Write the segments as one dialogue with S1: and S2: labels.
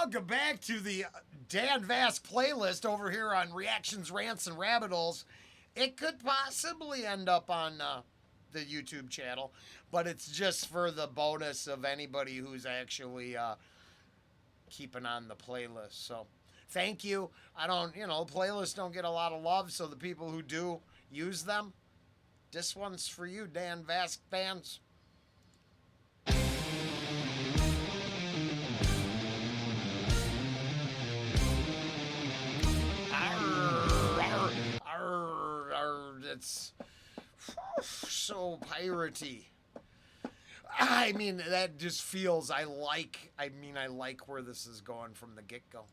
S1: Welcome back to the Dan Vask playlist over here on Reactions, Rants, and Rabbit Holes. It could possibly end up on the YouTube channel, but it's just for the bonus of anybody who's actually keeping on the playlist. So thank you. I don't, playlists don't get a lot of love, so the people who do use them, this one's for you, Dan Vask fans. It's so piratey. I mean, that just feels, I like where this is going from the get-go.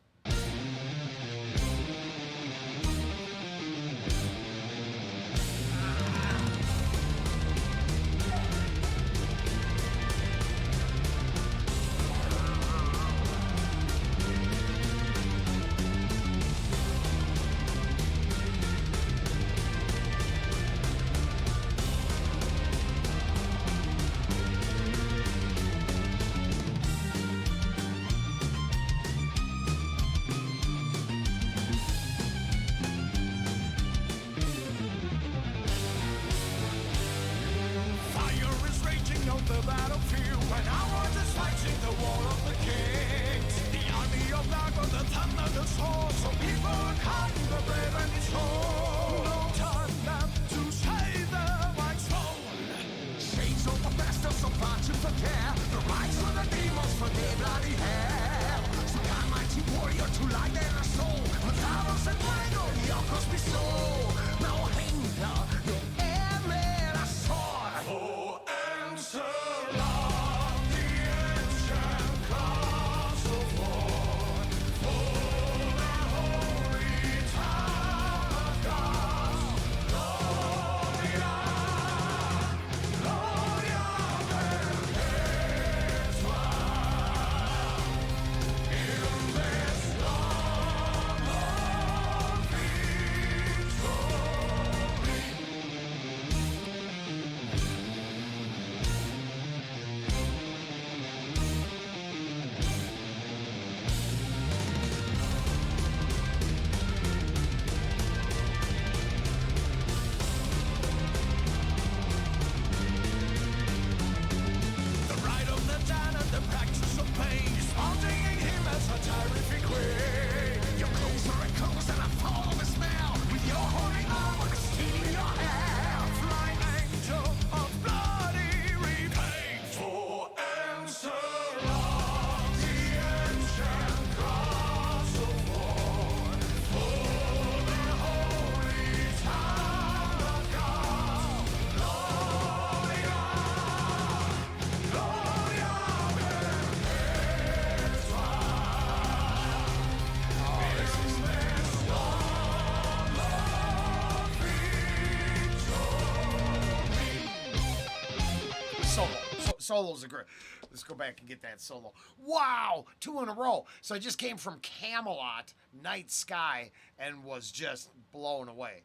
S1: Solos are great. Let's go back and get that solo. Wow, 2 in a row. So I just came from Camelot, Night Sky, and was just blown away.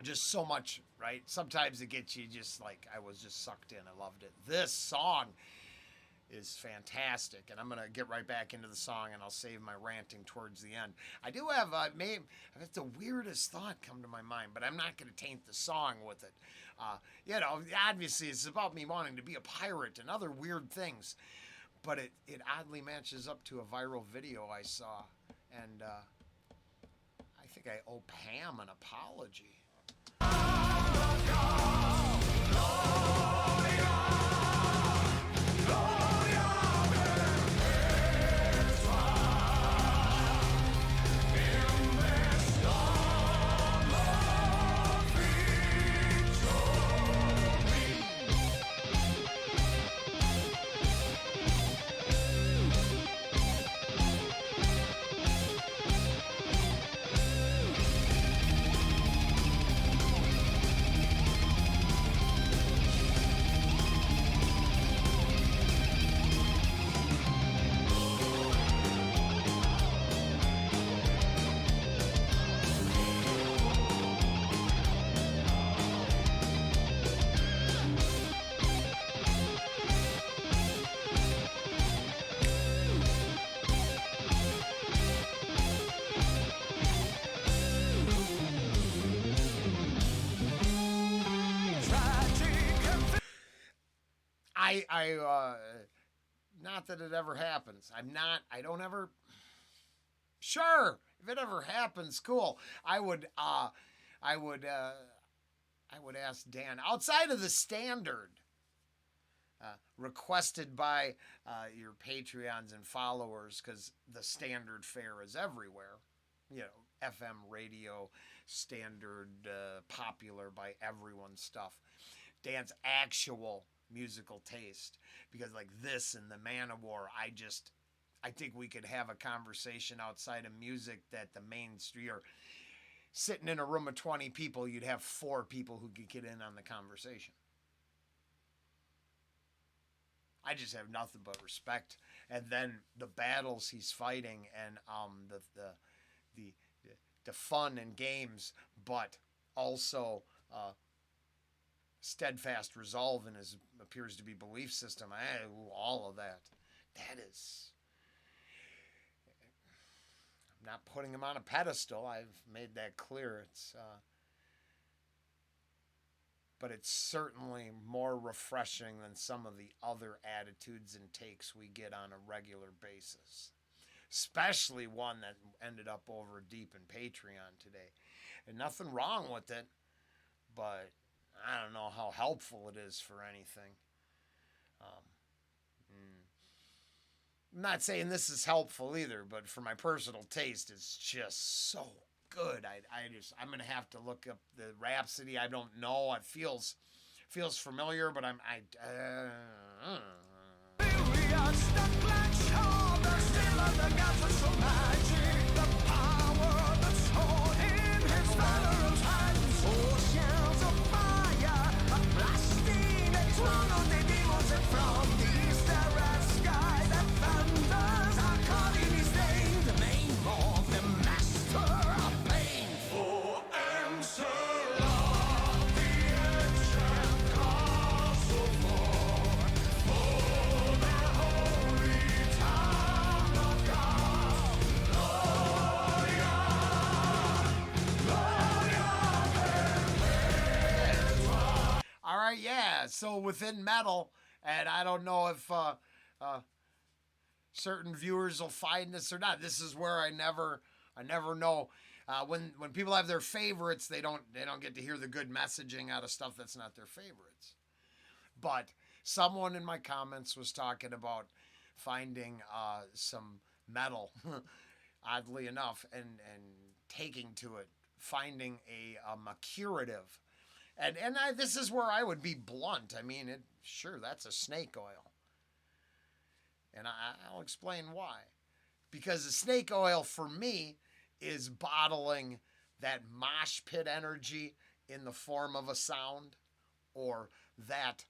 S1: Just so much, right? Sometimes it gets you just like, I was just sucked in. I loved it. This song is fantastic, and I'm gonna get right back into the song, and I'll save my ranting towards the end. I do have I've had the weirdest thought come to my mind, but I'm not gonna taint the song with it. Obviously it's about me wanting to be a pirate and other weird things, but it oddly matches up to a viral video I saw, and I think I owe Pam an apology. Not that it ever happens. I don't ever, sure, if it ever happens, cool. I would ask Dan, outside of the standard requested by your Patreons and followers, because the standard fare is everywhere. You know, FM radio, standard, popular by everyone stuff. Dan's actual musical taste, because like this and the Man of War, I think we could have a conversation outside of music that the mainstream, or sitting in a room of 20 people, you'd have 4 people who could get in on the conversation. I just have nothing but respect. And then the battles he's fighting, and the fun and games, but also steadfast resolve in his appears to be belief system. All of that. That is. I'm not putting him on a pedestal. I've made that clear. But it's certainly more refreshing than some of the other attitudes and takes we get on a regular basis. Especially one that ended up over deep in Patreon today. And nothing wrong with it, but I don't know how helpful it is for anything. I'm not saying this is helpful either, but for my personal taste, it's just so good. I'm gonna have to look up the Rhapsody. I don't know. It feels familiar, but yeah, so within metal, and I don't know if certain viewers will find this or not. This is where I never know. When people have their favorites, they don't get to hear the good messaging out of stuff that's not their favorites. But someone in my comments was talking about finding some metal, oddly enough, and taking to it, finding a curative. And this is where I would be blunt. I mean, sure, that's a snake oil. And I'll explain why. Because the snake oil, for me, is bottling that mosh pit energy in the form of a sound, or that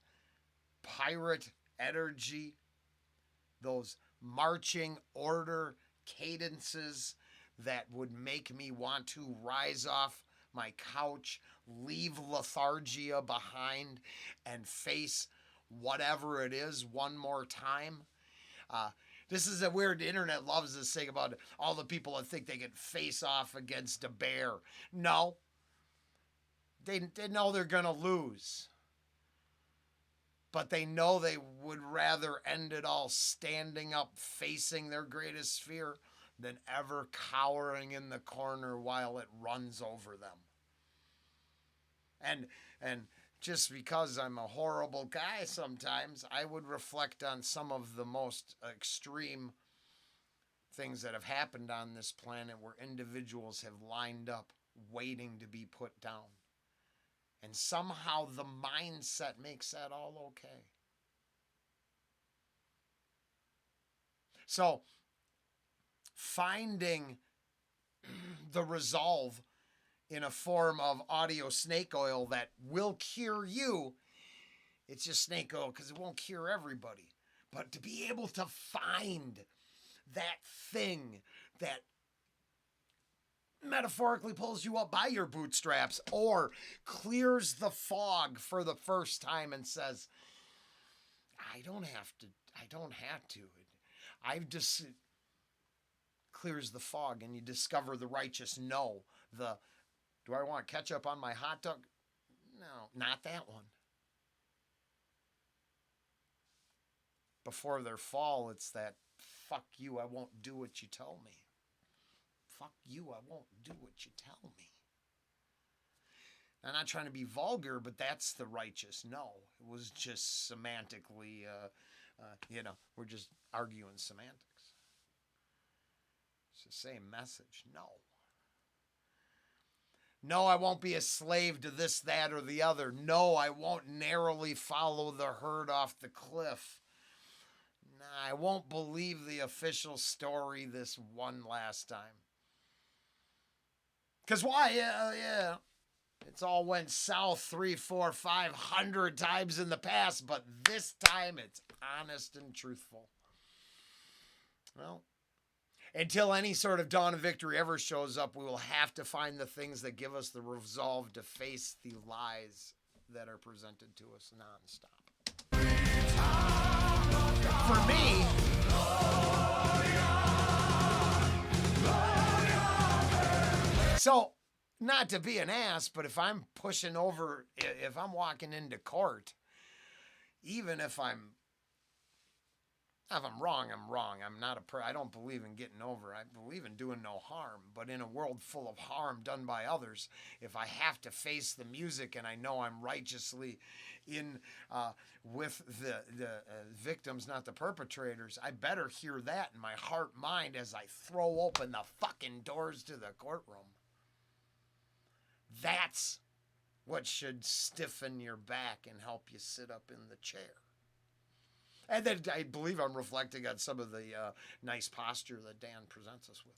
S1: pirate energy, those marching order cadences that would make me want to rise off my couch, leave lethargia behind, and face whatever it is one more time. This is a weird, internet loves this thing about all the people that think they can face off against a bear. No. They know they're going to lose. But they know they would rather end it all standing up, facing their greatest fear, than ever cowering in the corner while it runs over them. And just because I'm a horrible guy sometimes, I would reflect on some of the most extreme things that have happened on this planet, where individuals have lined up waiting to be put down. And somehow the mindset makes that all okay. So, finding the resolve in a form of audio snake oil that will cure you, it's just snake oil because it won't cure everybody. But to be able to find that thing that metaphorically pulls you up by your bootstraps, or clears the fog for the first time and says, I don't have to. I've just clears the fog, and you discover the righteous no. Do I want ketchup on my hot dog? No, not that one. before their fall, it's that fuck you, I won't do what you tell me. Fuck you, I won't do what you tell me. I'm not trying to be vulgar, but that's the righteous no. It was just semantically, we're just arguing semantics. It's the same message. No. No, I won't be a slave to this, that, or the other. No, I won't narrowly follow the herd off the cliff. Nah, I won't believe the official story this one last time. Because why? Yeah. It's all went south 3, 4, 500 times in the past, but this time it's honest and truthful. Well, until any sort of dawn of victory ever shows up, we will have to find the things that give us the resolve to face the lies that are presented to us nonstop. For me, so not to be an ass, but if I'm pushing over, if I'm walking into court, even if I'm wrong, I'm wrong. I don't believe in getting over. I believe in doing no harm. But in a world full of harm done by others, if I have to face the music and I know I'm righteously in with the victims, not the perpetrators, I better hear that in my heart, mind as I throw open the fucking doors to the courtroom. That's what should stiffen your back and help you sit up in the chair. And then I believe I'm reflecting on some of the nice posture that Dan presents us with.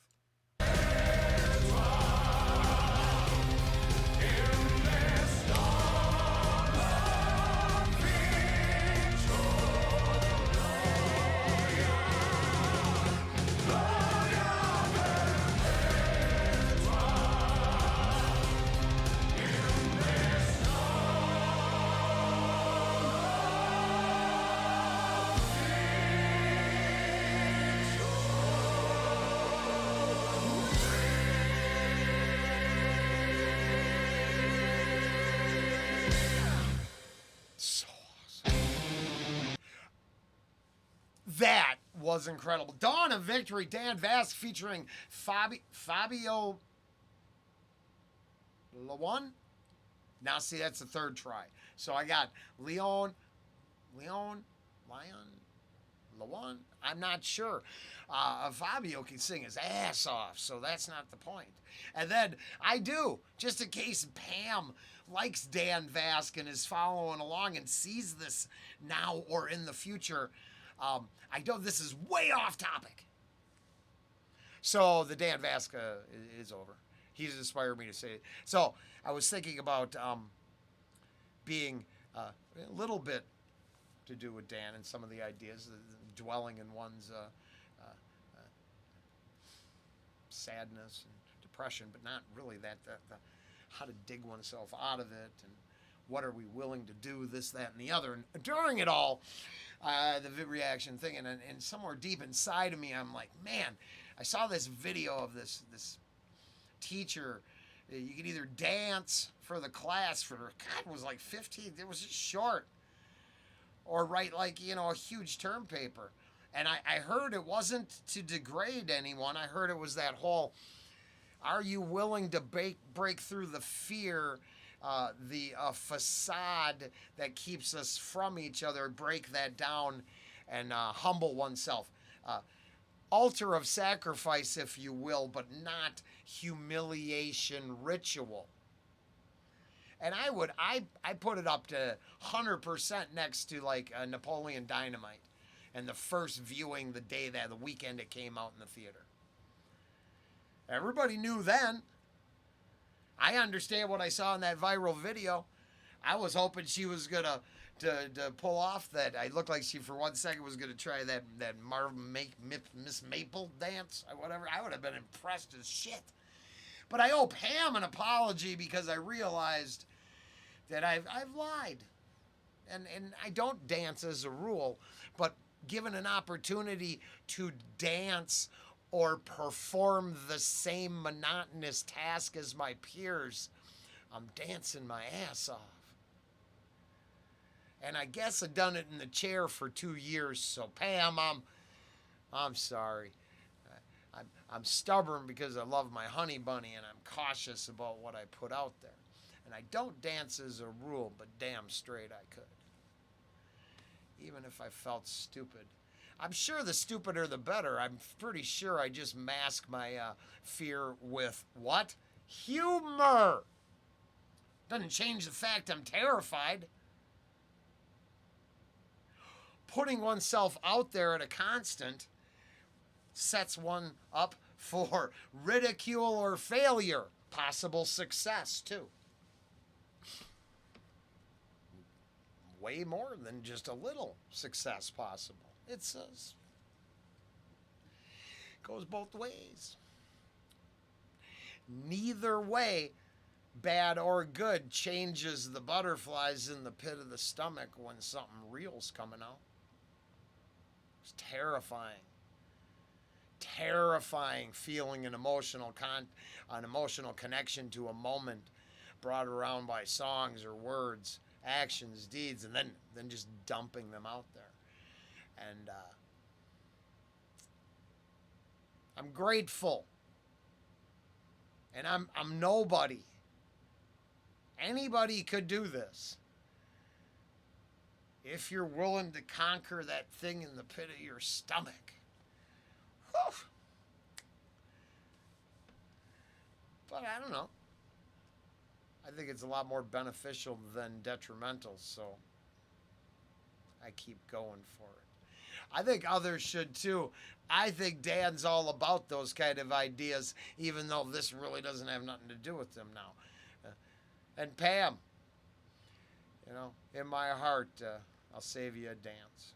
S1: That was incredible. Dawn of Victory, Dan Vasc featuring FABIO LIONE. Now see, that's the third try. So I got LIONE. I'm not sure. FABIO can sing his ass off, so that's not the point. And then I do, just in case Pam likes Dan Vasc and is following along and sees this now or in the future. I know this is way off topic. So the Dan Vasc is over. He's inspired me to say it. So I was thinking about being a little bit to do with Dan and some of the ideas, dwelling in one's sadness and depression, but not really the how to dig oneself out of it and what are we willing to do, this, that, and the other. And during it all, the reaction thing, and somewhere deep inside of me, I'm like, man, I saw this video of this teacher. You could either dance for the class for, God, it was like 15, it was just short, or write like, a huge term paper. And I heard it wasn't to degrade anyone. I heard it was that whole, are you willing to break through the fear, the facade that keeps us from each other, break that down and humble oneself. Altar of sacrifice, if you will, but not humiliation ritual. And I put it up to 100% next to like Napoleon Dynamite and the first viewing the weekend it came out in the theater. Everybody knew then. I understand what I saw in that viral video. I was hoping she was gonna to pull off that. I looked like she for 1 second was gonna try that Miss Maple dance or whatever. I would have been impressed as shit. But I owe Pam an apology because I realized that I've lied, and I don't dance as a rule, but given an opportunity to dance or perform the same monotonous task as my peers, I'm dancing my ass off. And I guess I done it in the chair for 2 years. So Pam, I'm sorry. I'm stubborn because I love my honey bunny and I'm cautious about what I put out there. And I don't dance as a rule, but damn straight I could. Even if I felt stupid. I'm sure the stupider the better. I'm pretty sure I just mask my fear with what? Humor! Doesn't change the fact I'm terrified. Putting oneself out there at a constant sets one up for ridicule or failure, possible success too. Way more than just a little success possible. It says goes both ways. Neither way, bad or good, changes the butterflies in the pit of the stomach when something real's coming out. It's terrifying. Terrifying feeling an emotional connection to a moment brought around by songs or words, actions, deeds, and then just dumping them out there. And I'm grateful. And I'm nobody. Anybody could do this. If you're willing to conquer that thing in the pit of your stomach. Whew. But I don't know. I think it's a lot more beneficial than detrimental, so I keep going for it. I think others should too. I think Dan's all about those kind of ideas, even though this really doesn't have nothing to do with them now. And Pam, in my heart, I'll save you a dance.